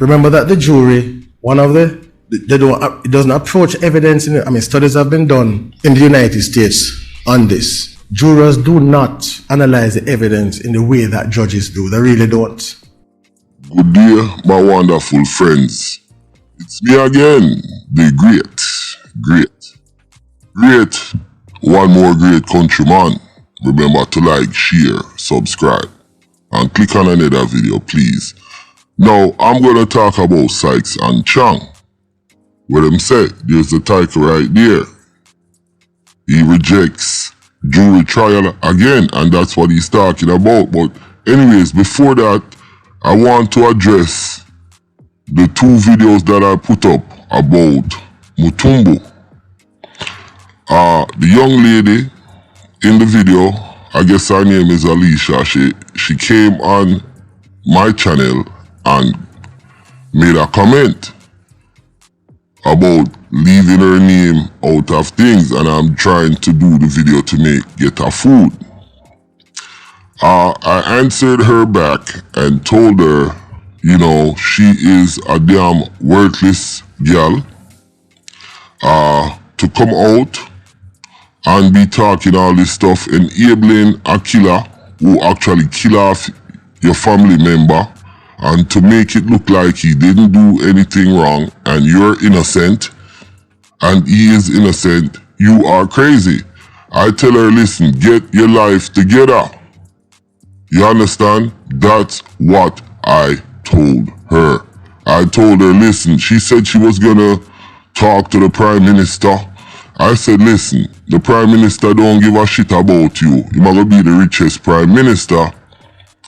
Remember that the jury, it doesn't approach evidence. Studies have been done in the United States on this. Jurors do not analyze the evidence in the way that judges do. They really don't. Good day, my wonderful friends. It's me again, the great, one more great countryman. Remember to like, share, subscribe, and click on another video, please. Now, I'm going to talk about SYKES and Chang. What them say, there's the title right there. He rejects jury trial again, and that's what he's talking about. But anyways, before that, I want to address the two videos that I put up about Mutombo. The young lady in the video, I guess her name is Alicia, she came on my channel and made a comment about leaving her name out of things, and I'm trying to do the video to get her food. I answered her back and told her, you know, she is a damn worthless girl to come out and be talking all this stuff, enabling a killer who actually kill off your family member, and to make it look like he didn't do anything wrong and you're innocent and he is innocent. You are crazy. I tell her, listen, get your life together. You understand? That's what I told her. I told her, listen, she said she was gonna talk to the Prime Minister. I said, listen, the Prime Minister don't give a shit about you. He's gonna be the richest Prime Minister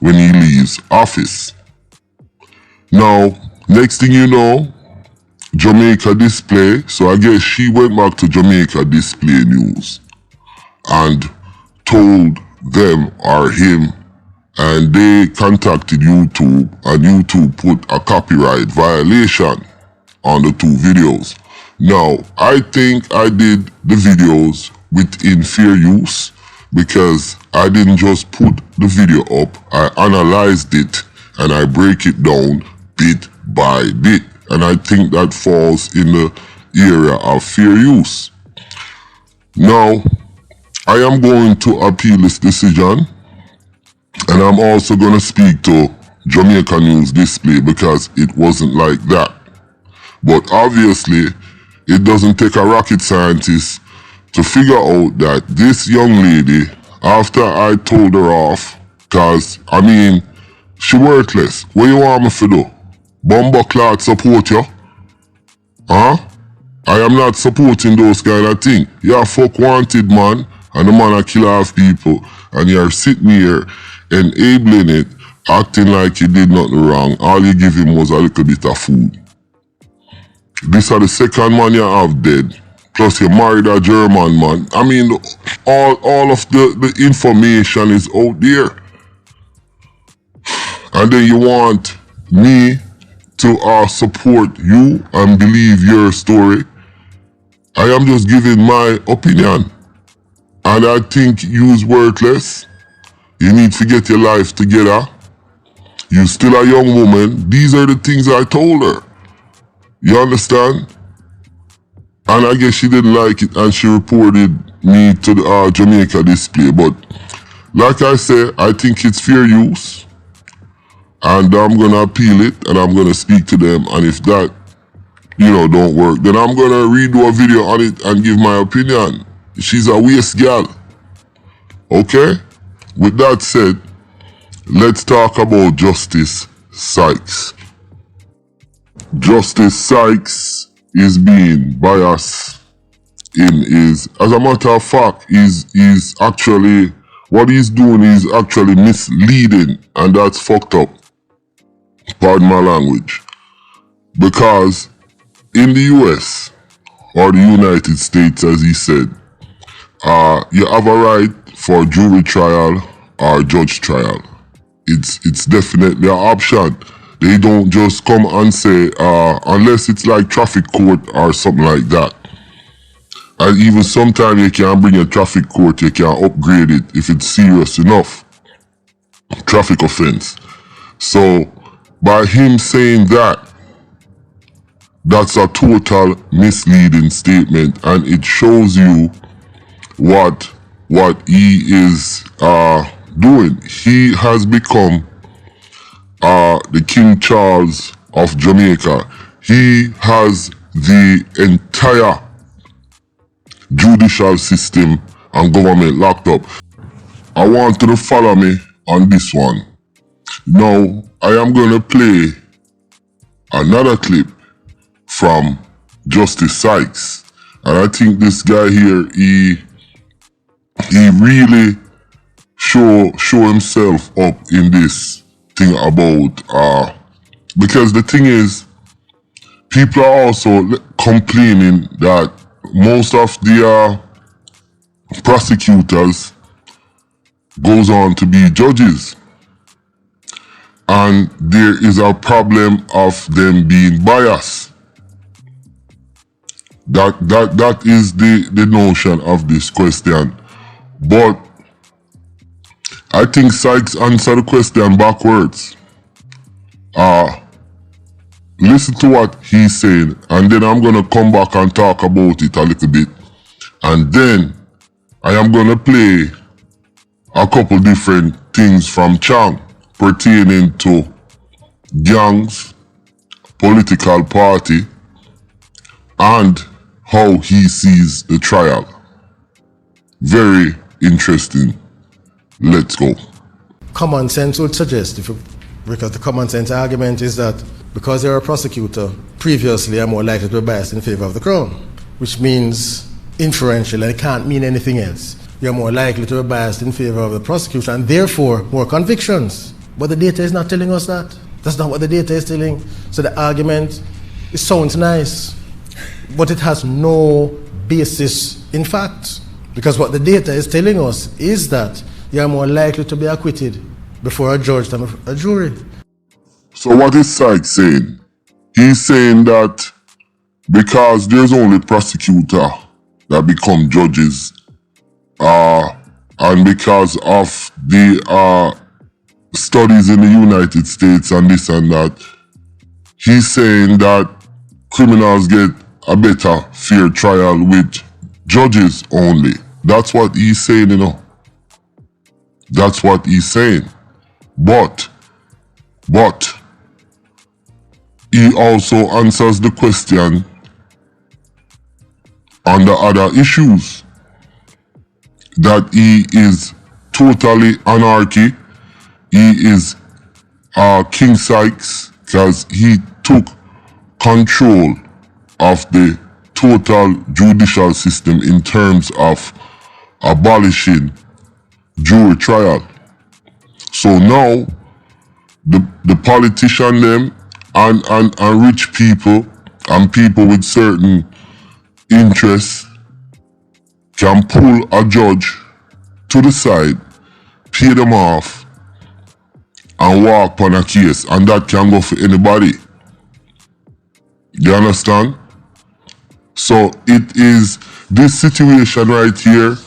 when he leaves office. Now, next thing you know, Jamaica Display, so I guess she went back to Jamaica Display News and told them or him, and they contacted YouTube, and YouTube put a copyright violation on the two videos. Now, I think I did the videos within fair use because I didn't just put the video up, I analyzed it and I break it down bit by bit, and I think that falls in the area of fair use. Now, I am going to appeal this decision, and I'm also going to speak to Jamaica News Display because it wasn't like that. But obviously, it doesn't take a rocket scientist to figure out that this young lady, after I told her off, cause, she worthless. What you want me to do? Bomber clot support you? Huh? I am not supporting those kind of things. You're a fuck wanted man, and the man a kill off people, and you're sitting here enabling it, acting like you did nothing wrong. All you give him was a little bit of food. This is the second man you have dead. Plus you married a German man. All of the information is out there. And then you want me to support you and believe your story. I am just giving my opinion. And I think you's worthless. You need to get your life together. You still a young woman. These are the things I told her. You understand? And I guess she didn't like it and she reported me to the Jamaica Display. But like I said, I think it's fair use. And I'm going to appeal it and I'm going to speak to them. And if that, don't work, then I'm going to redo a video on it and give my opinion. She's a waste girl. Okay? With that said, let's talk about Justice SYKES. Justice SYKES is being biased in his, as a matter of fact, he's actually, what he's doing is actually misleading, and that's fucked up. Pardon my language. Because in the US, or the United States as he said, you have a right for jury trial or judge trial. It's definitely an option. They don't just come and say, unless it's like traffic court or something like that. And even sometimes you can bring a traffic court, you can upgrade it if it's serious enough. Traffic offense. So, by him saying that, That's a total misleading statement, and it shows you what he is doing. He has become the King Charles of Jamaica. He has the entire judicial system and government locked up. I want you to follow me on this one. Now, I am going to play another clip from Justice Sykes. And I think this guy here, he really show himself up in this thing about, because the thing is, people are also complaining that most of the prosecutors goes on to be judges. And there is a problem of them being biased. That is the notion of this question. But I think Sykes answered the question backwards. Listen to what he's saying, and then I'm gonna come back and talk about it a little bit. And then I am gonna play a couple different things from Chang pertaining to gangs, political party, and how he sees the trial. Very interesting. Let's go. Common sense would suggest, because the common sense argument is that because you're a prosecutor, previously are more likely to be biased in favor of the crown, which means inferential, and it can't mean anything else. You're more likely to be biased in favor of the prosecution, and therefore more convictions. But the data is not telling us that. That's not what the data is telling. So the argument, it sounds nice, but it has no basis in fact. Because what the data is telling us is that you're more likely to be acquitted before a judge than a jury. So what is Sykes saying? He's saying that because there's only prosecutor that become judges, and because of the studies in the United States and this and that, he's saying that criminals get a better fair trial with judges only. That's what he's saying, you know. That's what he's saying. But he also answers the question on the other issues, that he is totally anarchy. He is King Sykes because he took control of the total judicial system in terms of abolishing jury trial. So now the politician them and rich people and people with certain interests can pull a judge to the side, pay them off, and walk on a case, and that can go for anybody. You understand? So it is this situation right here,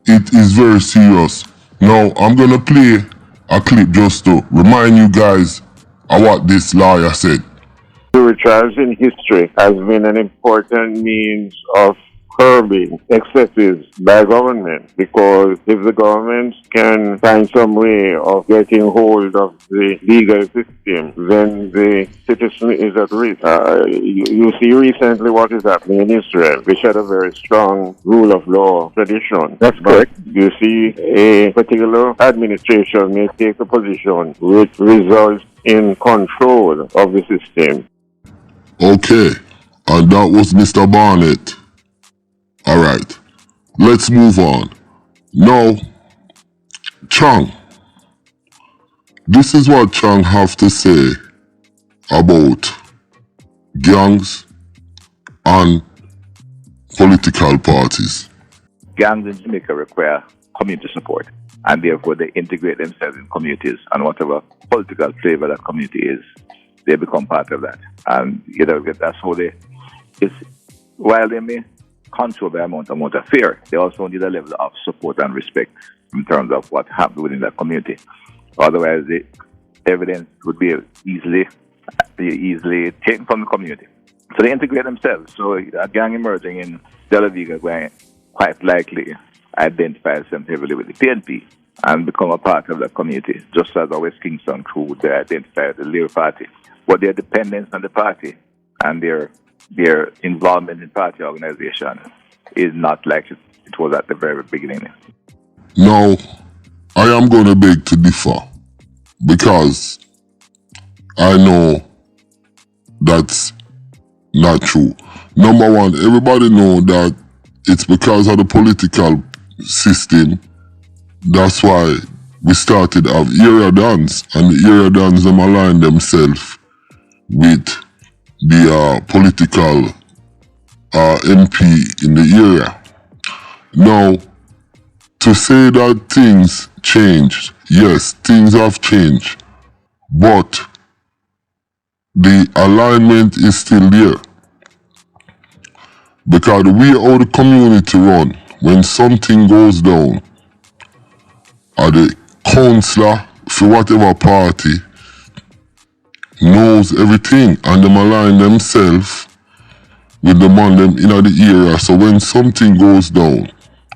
it is very serious. Now I'm gonna play a clip just to remind you guys of what this lawyer said. Jury trials in history has been an important means of curbing excesses by government, because if the government can find some way of getting hold of the legal system, then the citizen is at risk. You see recently what is happening in Israel, which had a very strong rule of law tradition. That's correct. You see a particular administration may take a position which results in control of the system. Okay, and that was Mr. Barnett. Alright, let's move on. Now, Chang. This is what Chang have to say about gangs and political parties. Gangs in Jamaica require community support, and therefore they integrate themselves in communities, and whatever political flavor that community is, they become part of that. And you know, that's how while they may control the amount of fear, they also need a level of support and respect in terms of what happens within that community. Otherwise, the evidence would be easily taken from the community. So they integrate themselves. So a gang emerging in De La Vega will quite likely identify themselves heavily with the PNP and become a part of the community, just as our West Kingston crew would identify with the Labour Party. But their dependence on the party and their involvement in party organization is not like it was at the very beginning. Now, I am going to beg to differ because I know that's not true. Number one, everybody know that it's because of the political system. That's why we started have area dance, and the area dance them align themselves with the political MP in the area. Now, to say that things changed, yes, things have changed, but the alignment is still there. Because the way how the community run, when something goes down, or the councillor for whatever party knows everything and them align themselves with the man them in the area. So when something goes down,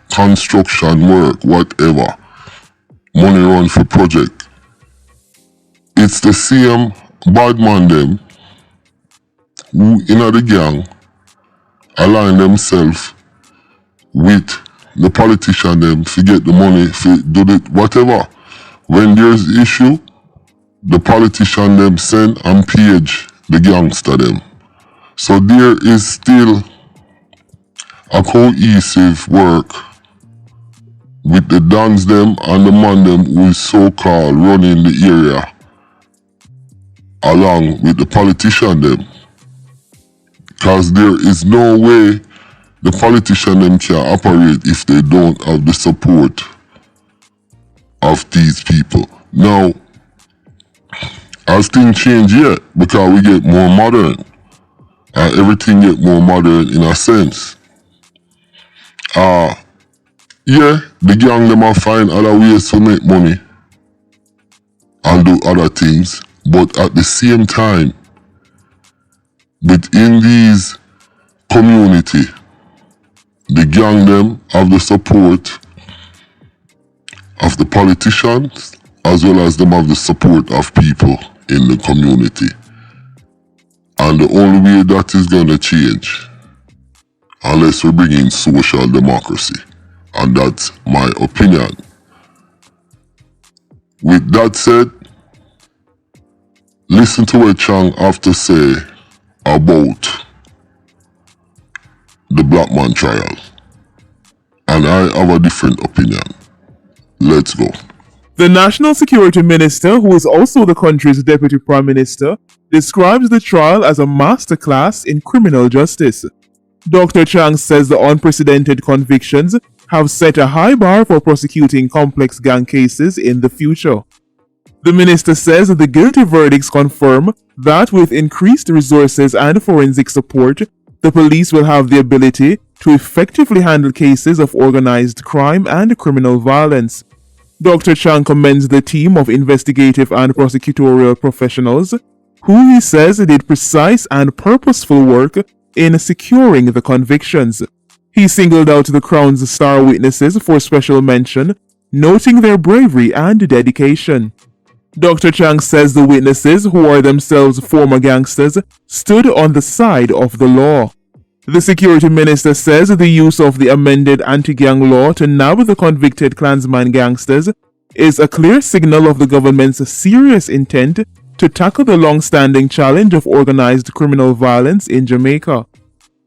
construction work, whatever, money run for project, it's the same bad man them who in the gang align themselves with the politician them to get the money, to do it, whatever. When there's issue, the politician them send and page the gangster them. So there is still a cohesive work with the dons them and the man them who is so-called running the area along with the politician them. Because there is no way the politician them can operate if they don't have the support of these people. Now, as things change yet, because we get more modern, and everything get more modern in a sense. Yeah, the gang them are find other ways to make money and do other things, but at the same time, within these community, the gang them have the support of the politicians as well as them have the support of people in the community. And the only way that is going to change, unless we bring in social democracy. And that's my opinion. With that said, listen to what Chang have to say about the Black Man trial. And I have a different opinion. Let's go. The National Security Minister, who is also the country's Deputy Prime Minister, describes the trial as a masterclass in criminal justice. Dr. Chang says the unprecedented convictions have set a high bar for prosecuting complex gang cases in the future. The minister says the guilty verdicts confirm that with increased resources and forensic support, the police will have the ability to effectively handle cases of organized crime and criminal violence. Dr. Chang commends the team of investigative and prosecutorial professionals, who he says did precise and purposeful work in securing the convictions. He singled out the Crown's star witnesses for special mention, noting their bravery and dedication. Dr. Chang says the witnesses, who are themselves former gangsters, stood on the side of the law. The security minister says the use of the amended anti-gang law to nab the convicted Klansman gangsters is a clear signal of the government's serious intent to tackle the long-standing challenge of organized criminal violence in Jamaica.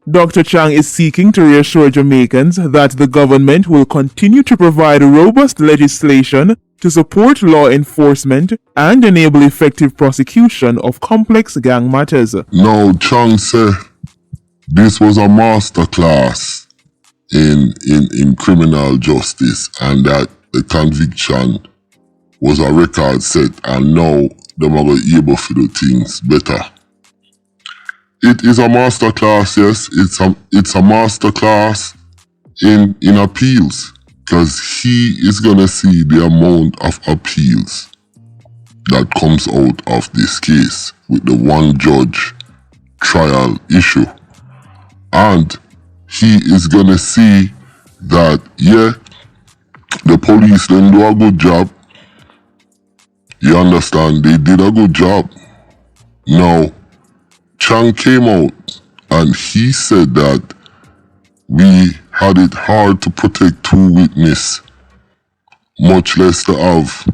Dr. Chang is seeking to reassure Jamaicans that the government will continue to provide robust legislation to support law enforcement and enable effective prosecution of complex gang matters. Now, Chang said this was a masterclass in criminal justice, and that the conviction was a record set, and now them are going to be able to do things better. It is a masterclass, yes. It's a masterclass in appeals, because he is going to see the amount of appeals that comes out of this case with the one judge trial issue. And he is gonna see that, yeah, the police then do a good job. You understand? They did a good job. Now, Chang came out and he said that we had it hard to protect 2 witnesses, much less to have,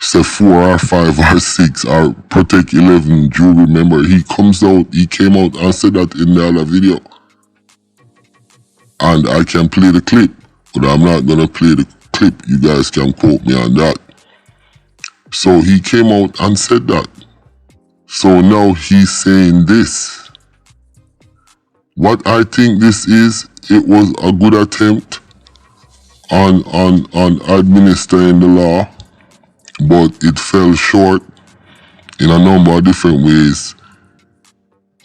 say, 4 or 5 or 6 or protect 11 jury members. He came out and said that in the other video. And I can play the clip, but I'm not gonna play the clip. You guys can quote me on that. So he came out and said that. So now he's saying this. What I think this is, it was a good attempt on administering the law, but it fell short in a number of different ways.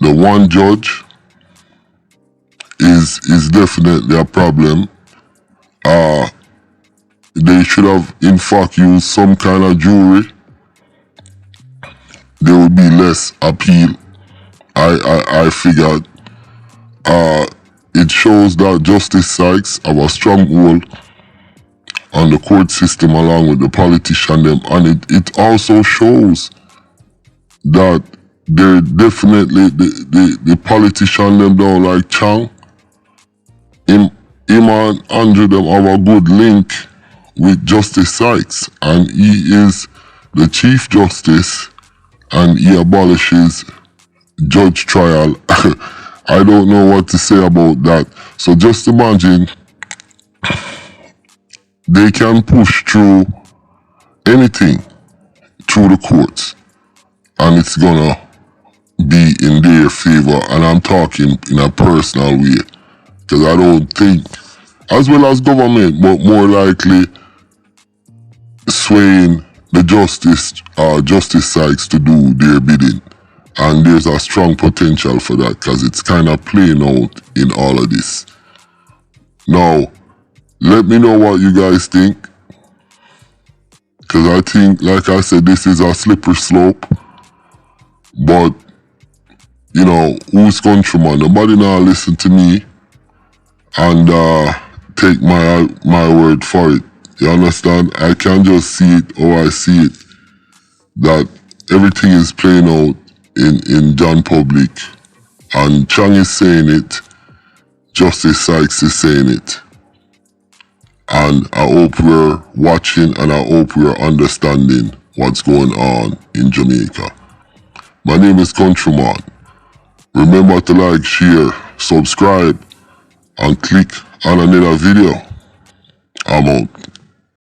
The one judge is definitely a problem. They should have in fact used some kind of jury. There would be less appeal. I figured. It shows that Justice Sykes have a strong hold on the court system along with the politician them, and it also shows that they're definitely the politician them don't like Chang. Him and Andrew them have a good link with Justice Sykes, and he is the Chief Justice and he abolishes judge trial. I don't know what to say about that. So just imagine they can push through anything through the courts and it's gonna be in their favor, and I'm talking in a personal way, because I don't think, as well as government, but more likely swaying the Justice Sykes to do their bidding. And there's a strong potential for that because it's kind of playing out in all of this. Now, let me know what you guys think, because I think, like I said, this is a slippery slope. But, you know, who's countryman? Nobody now listen to me and take my word for it. You understand? I can just see it how I see it, that everything is playing out in John public, and Chang is saying it, Justice Sykes is saying it, and I hope we're watching and I hope we're understanding what's going on in Jamaica. My name is Countryman. Remember to like, share, subscribe, and click on another video. I'm out.